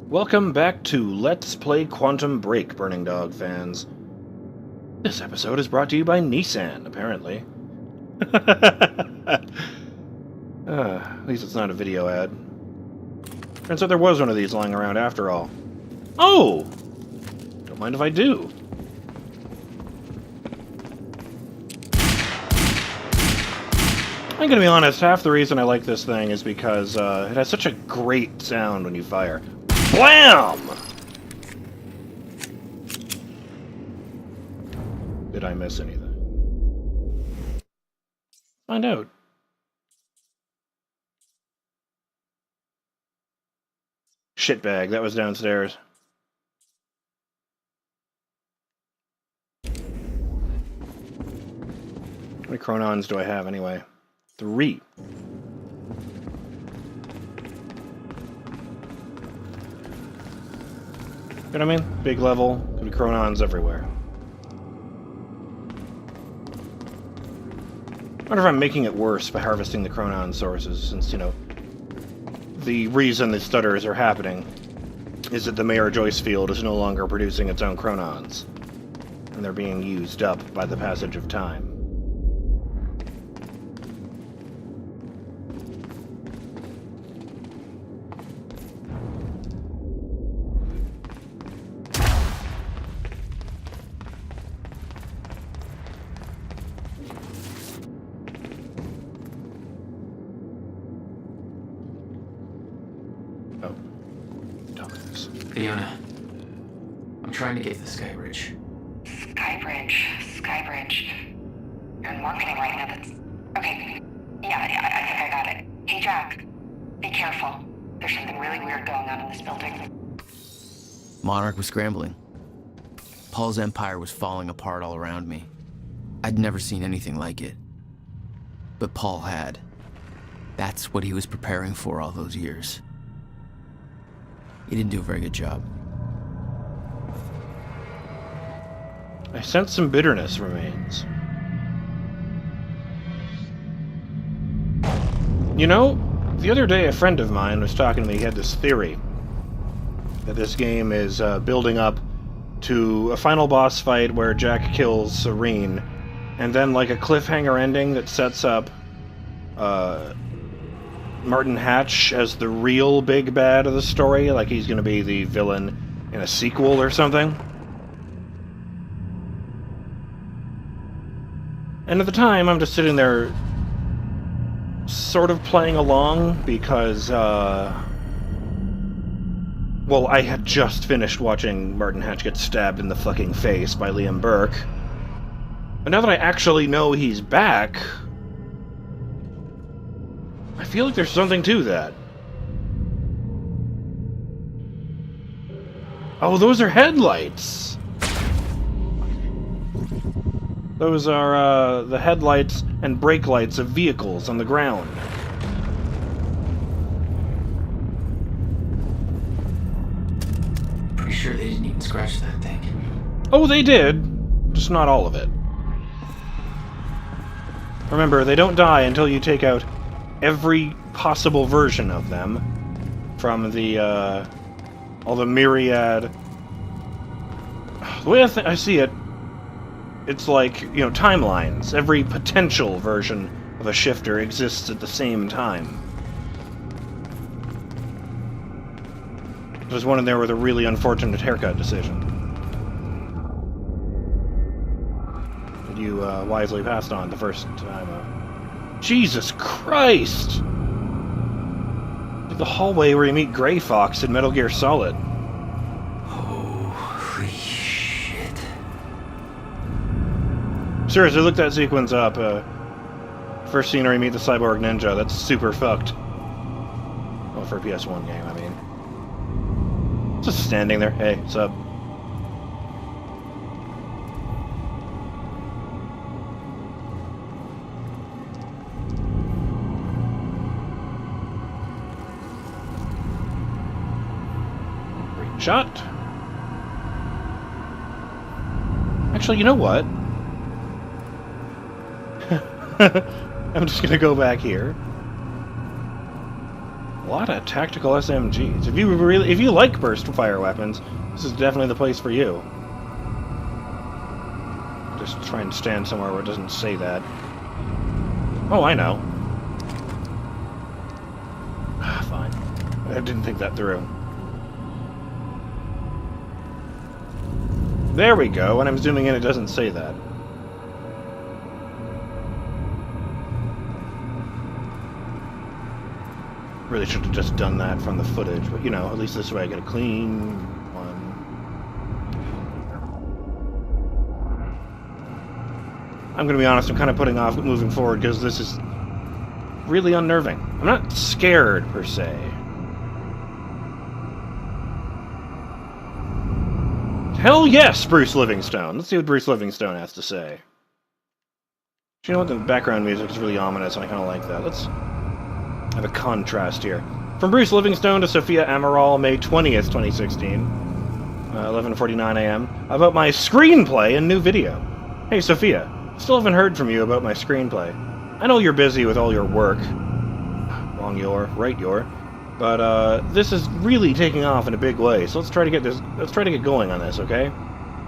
Welcome back to Let's Play Quantum Break, Burning Dog fans. This episode is brought to you by Nissan, apparently. At least it's not a video ad. Turns out there was one of these lying around after all. Oh! Don't mind if I do. I'm gonna be honest, half the reason I like this thing is because it has such a great sound when you fire. Blam! Did I miss anything? Find out. Shitbag, that was downstairs. How many chronons do I have anyway? 3. You know what I mean? Big level, could be chronons everywhere. I wonder if I'm making it worse by harvesting the chronon sources, since, you know, the reason the stutters are happening is that the Mayor-Joyce field is no longer producing its own chronons, and they're being used up by the passage of time. Fiona, I'm trying to get to the Skybridge. Skybridge. You're in marketing right now. That's okay. Yeah, I think I got it. Hey, Jack, be careful. There's something really weird going on in this building. Monarch was scrambling. Paul's empire was falling apart all around me. I'd never seen anything like it. But Paul had. That's what he was preparing for all those years. He didn't do a very good job. I sense some bitterness remains. You know, the other day a friend of mine was talking to me. He had this theory that this game is building up to a final boss fight where Jack kills Serene, and then like a cliffhanger ending that sets up Martin Hatch as the real big bad of the story, like he's going to be the villain in a sequel or something. And at the time, I'm just sitting there sort of playing along because, well, I had just finished watching Martin Hatch get stabbed in the fucking face by Liam Burke. But now that I actually know he's back, I feel like there's something to that. Oh, those are headlights! Those are, the headlights and brake lights of vehicles on the ground. Pretty sure they didn't even scratch that thing. Oh, they did. Just not all of it. Remember, they don't die until you take out every possible version of them from the, all the myriad. The way I see it, it's like, you know, timelines. Every potential version of a shifter exists at the same time. There's one in there with a really unfortunate haircut decision that you wisely passed on the first time. Jesus Christ! Like the hallway where you meet Grey Fox in Metal Gear Solid. Holy shit. Seriously, look that sequence up. First scene where you meet the cyborg ninja. That's super fucked. Well, for a PS1 game, I mean. Just standing there. Hey, sup? Shot. Actually, you know what? I'm just gonna go back here. A lot of tactical SMGs. If you like burst fire weapons, this is definitely the place for you. Just try and stand somewhere where it doesn't say that. Oh, I know. Fine. I didn't think that through. There we go. When I'm zooming in, it doesn't say that. Really should have just done that from the footage, but you know, at least this way I get a clean one. I'm gonna be honest, I'm kind of putting off moving forward because this is really unnerving. I'm not scared, per se. Hell yes, Bruce Livingstone! Let's see what Bruce Livingstone has to say. You know what? The background music is really ominous, and I kind of like that. Let's have a contrast here. From Bruce Livingstone to Sophia Amaral, May 20th, 2016, 11:49 a.m., about my screenplay and new video. Hey, Sophia, still haven't heard from you about my screenplay. I know you're busy with all your work. Wrong your, right your. But, this is really taking off in a big way, so let's try to get going on this, okay?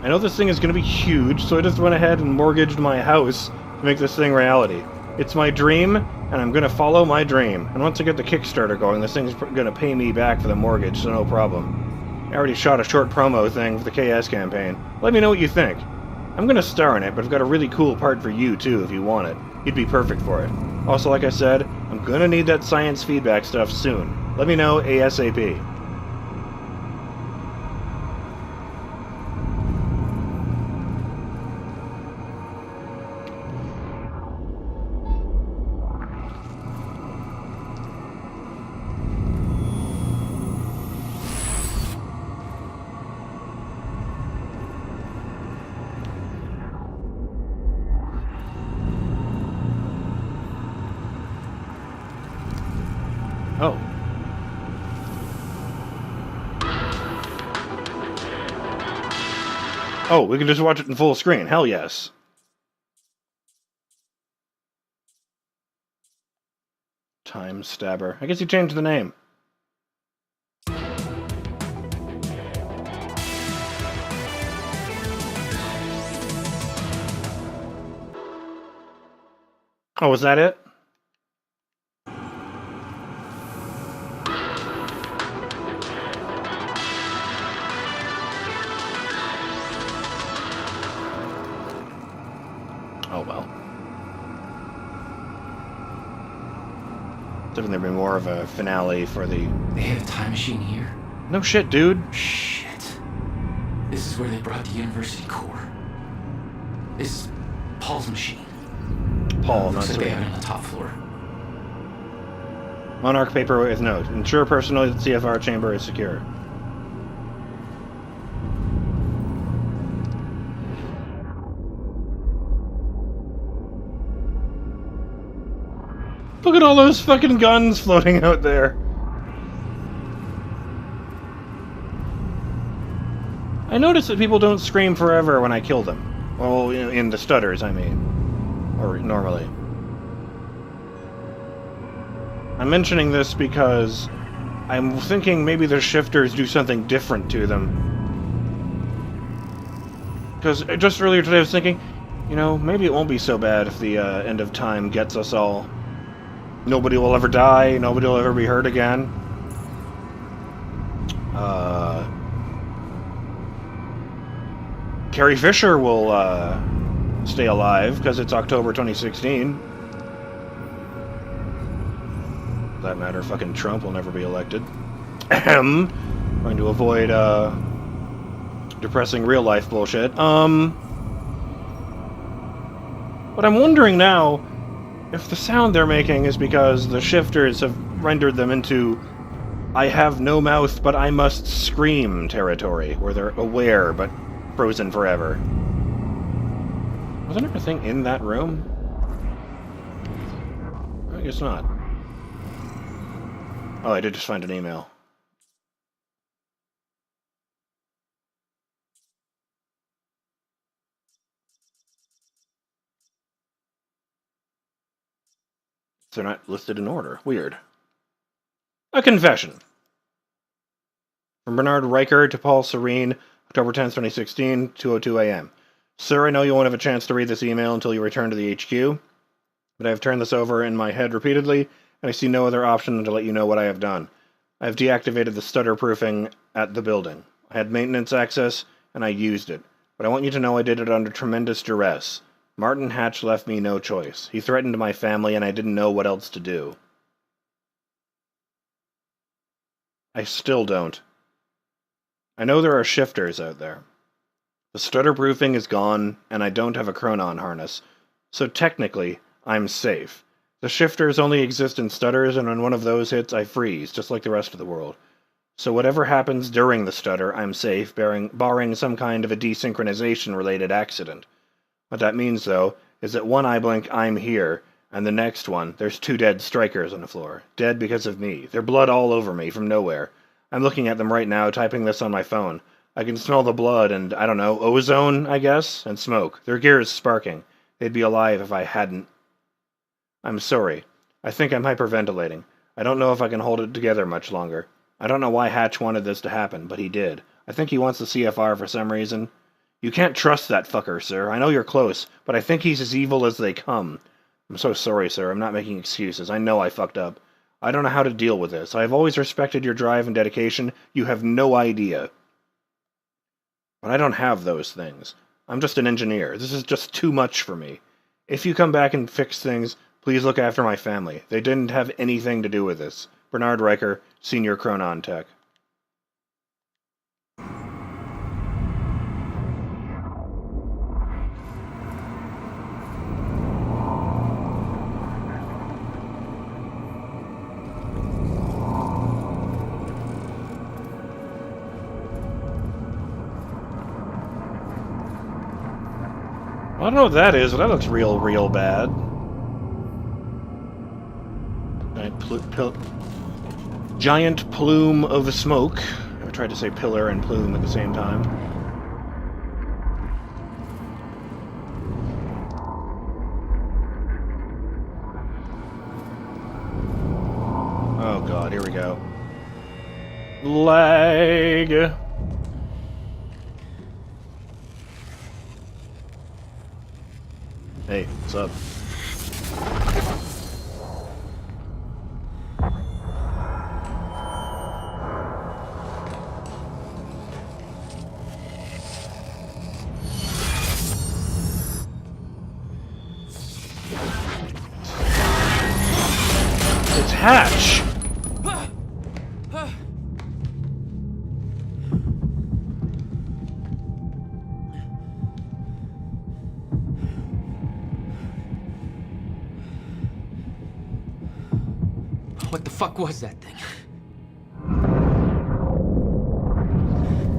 I know this thing is gonna be huge, so I just went ahead and mortgaged my house to make this thing reality. It's my dream, and I'm gonna follow my dream. And once I get the Kickstarter going, this thing's gonna pay me back for the mortgage, so no problem. I already shot a short promo thing for the KS campaign. Let me know what you think. I'm gonna star in it, but I've got a really cool part for you, too, if you want it. You'd be perfect for it. Also, like I said, I'm gonna need that science feedback stuff soon. Let me know ASAP. Oh. Oh, we can just watch it in full screen. Hell yes. Time Stabber. I guess you changed the name. Oh, was that it? Oh well. Definitely be more of a finale for the... They have a time machine here? No shit, dude. Shit. This is where they brought the university core. This is Paul's machine. Paul, not Looks like they Sweet. have it on the top floor. Monarch paper with note. Ensure personally that the CFR chamber is secure. Look at all those fucking guns floating out there. I noticed that people don't scream forever when I kill them. Well, in the stutters, I mean. Or normally. I'm mentioning this because I'm thinking maybe the shifters do something different to them. Because just earlier today I was thinking, you know, maybe it won't be so bad if the end of time gets us all. Nobody will ever die, nobody will ever be hurt again. Carrie Fisher will stay alive because it's October 2016. For that matter, fucking Trump will never be elected. Ahem. Trying to avoid depressing real life bullshit. But I'm wondering now if the sound they're making is because the shifters have rendered them into I have no mouth but I must scream territory, where they're aware but frozen forever. Was there anything in that room? I guess not. Oh, I did just find an email. They're not listed in order. Weird. A confession. From Bernard Riker to Paul Serene, October 10th, 2016, 2:02 a.m. Sir, I know you won't have a chance to read this email until you return to the HQ, but I have turned this over in my head repeatedly, and I see no other option than to let you know what I have done. I have deactivated the stutter proofing at the building. I had maintenance access, and I used it. But I want you to know I did it under tremendous duress. Martin Hatch left me no choice. He threatened my family, and I didn't know what else to do. I still don't. I know there are shifters out there. The stutter proofing is gone, and I don't have a chronon harness, so technically, I'm safe. The shifters only exist in stutters, and when one of those hits, I freeze, just like the rest of the world. So whatever happens during the stutter, I'm safe, barring some kind of a desynchronization-related accident. What that means, though, is that one eye blink, I'm here, and the next one, there's 2 dead strikers on the floor. Dead because of me. Their blood all over me, from nowhere. I'm looking at them right now, typing this on my phone. I can smell the blood and, I don't know, ozone, I guess, and smoke. Their gear is sparking. They'd be alive if I hadn't. I'm sorry. I think I'm hyperventilating. I don't know if I can hold it together much longer. I don't know why Hatch wanted this to happen, but he did. I think he wants the CFR for some reason. You can't trust that fucker, sir. I know you're close, but I think he's as evil as they come. I'm so sorry, sir. I'm not making excuses. I know I fucked up. I don't know how to deal with this. I have always respected your drive and dedication. You have no idea. But I don't have those things. I'm just an engineer. This is just too much for me. If you come back and fix things, please look after my family. They didn't have anything to do with this. Bernard Riker, Senior Chronon Tech. I don't know what that is, but that looks real bad. Giant plume of smoke. I tried to say pillar and plume at the same time. Oh god, here we go. Lag! Hey, what's up? It's Hatch! What the fuck was that thing?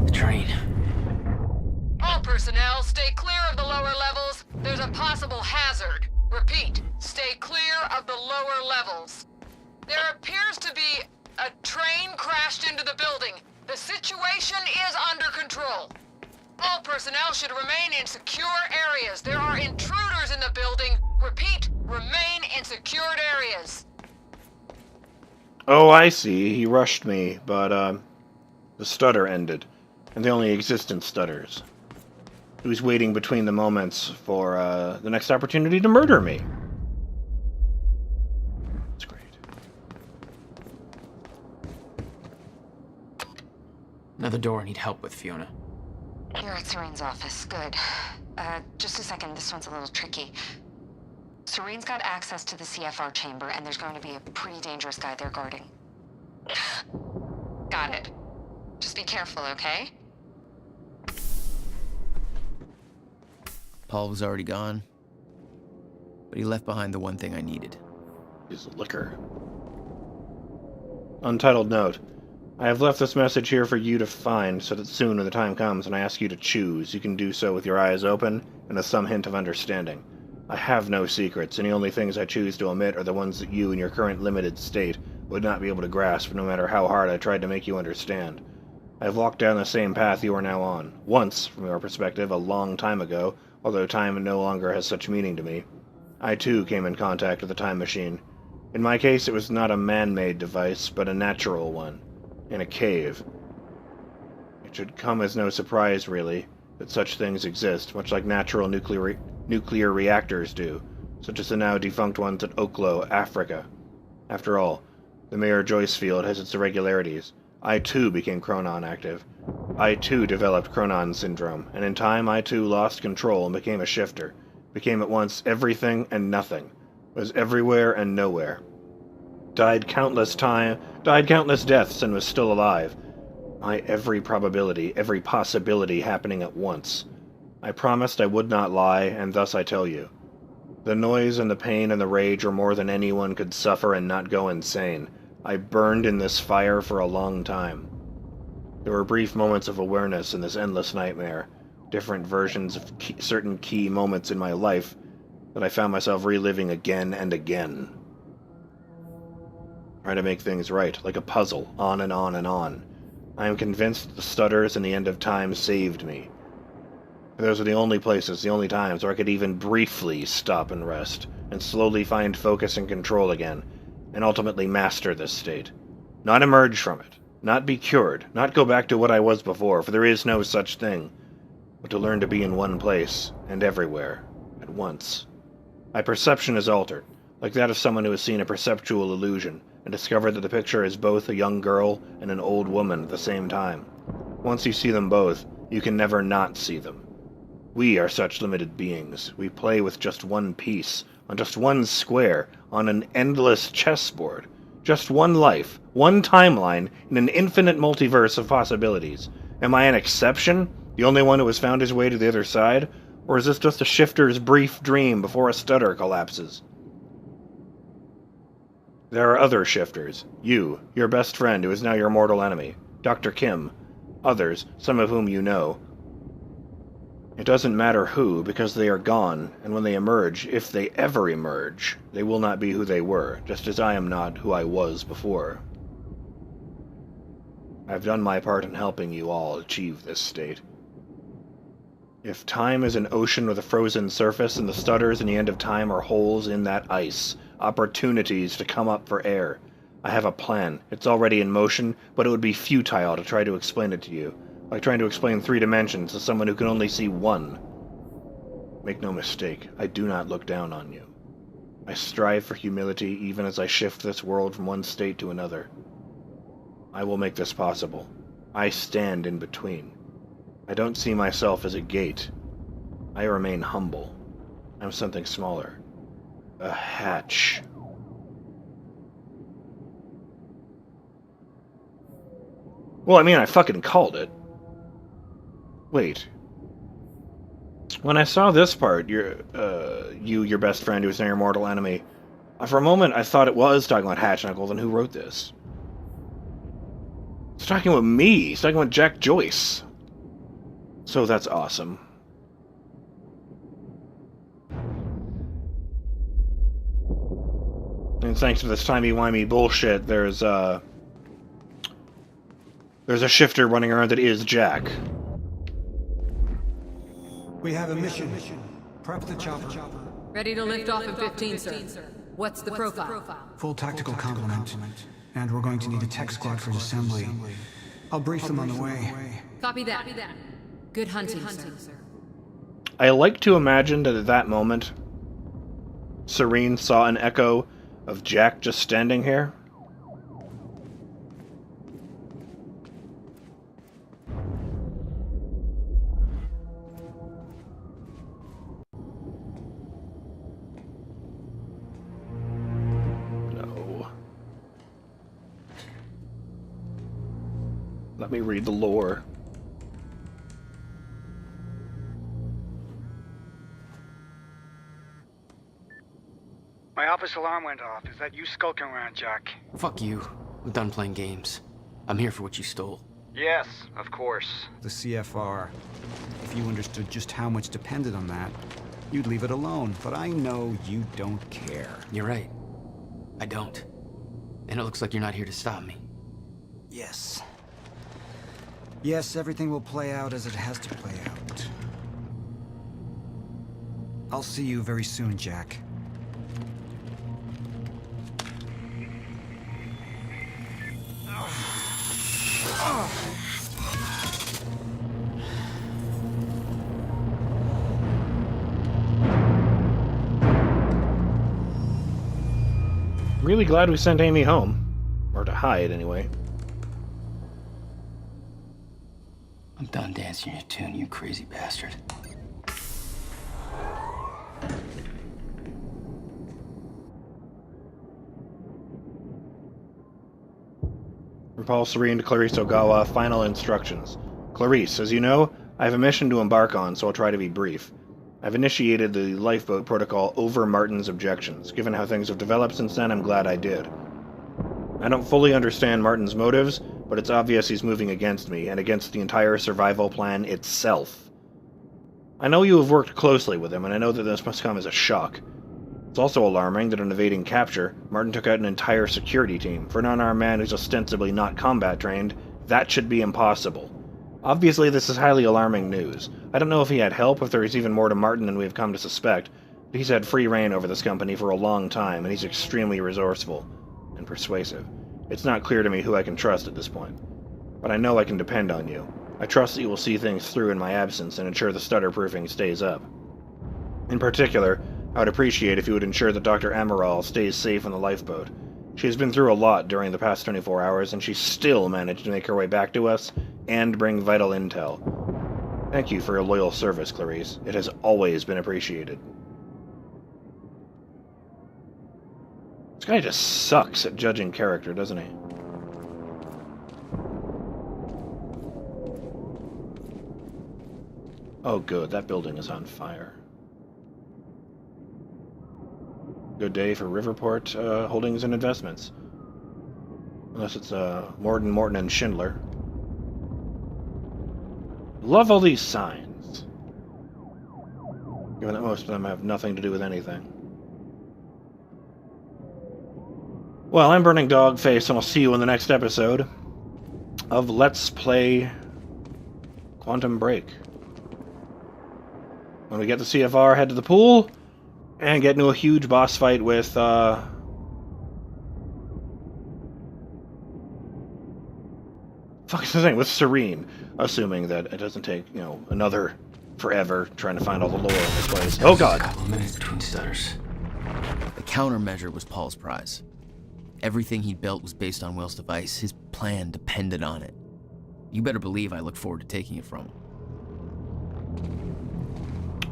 The train. All personnel, stay clear of the lower levels. There's a possible hazard. Repeat, stay clear of the lower levels. There appears to be a train crashed into the building. The situation is under control. All personnel should remain in secure areas. There are intruders in the building. Repeat, remain in secured areas. Oh, I see. He rushed me, but, the stutter ended. And they only exist in stutters. He was waiting between the moments for, the next opportunity to murder me. That's great. Another door I need help with, Fiona. You're at Serene's office. Good. Just a second. This one's a little tricky. Serene's got access to the CFR chamber, and there's going to be a pretty dangerous guy there guarding. Got it. Just be careful, okay? Paul was already gone, but he left behind the one thing I needed. His liquor. Untitled note. I have left this message here for you to find, so that soon when the time comes and I ask you to choose, you can do so with your eyes open and with some hint of understanding. I have no secrets, and the only things I choose to omit are the ones that you, in your current limited state, would not be able to grasp no matter how hard I tried to make you understand. I have walked down the same path you are now on. Once, from your perspective, a long time ago, although time no longer has such meaning to me. I too came in contact with a time machine. In my case, it was not a man-made device, but a natural one, in a cave. It should come as no surprise, really, that such things exist, much like natural nuclear reactors do, such as the now defunct ones at Oklo, Africa. After all, the Mayor Joyce field has its irregularities. I too became Chronon active. I too developed Chronon syndrome, and in time I too lost control and became a shifter. Became at once everything and nothing. Was everywhere and nowhere. Died countless deaths and was still alive. My every probability, every possibility happening at once. I promised I would not lie, and thus I tell you. The noise and the pain and the rage were more than anyone could suffer and not go insane. I burned in this fire for a long time. There were brief moments of awareness in this endless nightmare, different versions of certain key moments in my life that I found myself reliving again and again. Trying to make things right, like a puzzle, on and on and on. I am convinced that the stutters and the end of time saved me. Those are the only places, the only times where I could even briefly stop and rest, and slowly find focus and control again, and ultimately master this state. Not emerge from it, not be cured, not go back to what I was before, for there is no such thing, but to learn to be in one place, and everywhere, at once. My perception is altered, like that of someone who has seen a perceptual illusion, and discovered that the picture is both a young girl and an old woman at the same time. Once you see them both, you can never not see them. We are such limited beings. We play with just one piece, on just one square, on an endless chessboard. Just one life, one timeline, in an infinite multiverse of possibilities. Am I an exception? The only one who has found his way to the other side? Or is this just a shifter's brief dream before a stutter collapses? There are other shifters. You, your best friend who is now your mortal enemy. Dr. Kim. Others, some of whom you know. It doesn't matter who, because they are gone, and when they emerge, if they ever emerge, they will not be who they were, just as I am not who I was before. I've done my part in helping you all achieve this state. If time is an ocean with a frozen surface, and the stutters in the end of time are holes in that ice, opportunities to come up for air, I have a plan. It's already in motion, but it would be futile to try to explain it to you. Like trying to explain 3 dimensions to someone who can only see 1. Make no mistake, I do not look down on you. I strive for humility even as I shift this world from one state to another. I will make this possible. I stand in between. I don't see myself as a gate. I remain humble. I'm something smaller. A hatch. Well, I mean, I fucking called it. Wait. When I saw this part, your best friend who is now your mortal enemy, for a moment I thought it was talking about Hatch Knuckles, and who wrote this? It's talking about me. It's talking about Jack Joyce. So that's awesome. And thanks to this timey-wimey bullshit, there's a shifter running around that is Jack. We have a mission. Prep the chopper. Ready to lift off in 15, sir. What's the profile? Full tactical complement. And we're going to need a tech squad for assembly. I'll brief them on the way. Copy that. Good hunting, sir. I like to imagine that at that moment, Serene saw an echo of Jack just standing here. Let me read the lore. My office alarm went off. Is that you skulking around, Jack? Fuck you. I'm done playing games. I'm here for what you stole. Yes, of course. The CFR. If you understood just how much depended on that, you'd leave it alone. But I know you don't care. You're right. I don't. And it looks like you're not here to stop me. Yes. Yes, everything will play out as it has to play out. I'll see you very soon, Jack. Really glad we sent Amy home. Or to hide, anyway. I'm done dancing your tune, you crazy bastard. From Paul Serene to Clarice Ogawa, final instructions. Clarice, as you know, I have a mission to embark on, so I'll try to be brief. I've initiated the lifeboat protocol over Martin's objections. Given how things have developed since then, I'm glad I did. I don't fully understand Martin's motives, but it's obvious he's moving against me, and against the entire survival plan itself. I know you have worked closely with him, and I know that this must come as a shock. It's also alarming that in evading capture, Martin took out an entire security team. For an unarmed man who's ostensibly not combat trained, that should be impossible. Obviously, this is highly alarming news. I don't know if he had help, if there is even more to Martin than we have come to suspect, but he's had free reign over this company for a long time, and he's extremely resourceful and persuasive. It's not clear to me who I can trust at this point, but I know I can depend on you. I trust that you will see things through in my absence and ensure the stutter-proofing stays up. In particular, I would appreciate if you would ensure that Dr. Amaral stays safe on the lifeboat. She has been through a lot during the past 24 hours, and she still managed to make her way back to us and bring vital intel. Thank you for your loyal service, Clarice. It has always been appreciated. This guy just sucks at judging character, doesn't he? Oh good, that building is on fire. Good day for Riverport Holdings and Investments. Unless it's Morton and Schindler. Love all these signs. Given that most of them have nothing to do with anything. Well, I'm BurningDogFace, and I'll see you in the next episode of Let's Play Quantum Break. When we get the CFR, head to the pool, and get into a huge boss fight with, fuck's the thing, with Serene. Assuming that it doesn't take, another forever trying to find all the lore in this place. Oh god! A couple of minutes between stutters. The countermeasure was Paul's prize. Everything he built was based on Will's device. His plan depended on it. You better believe I look forward to taking it from him.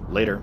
Later.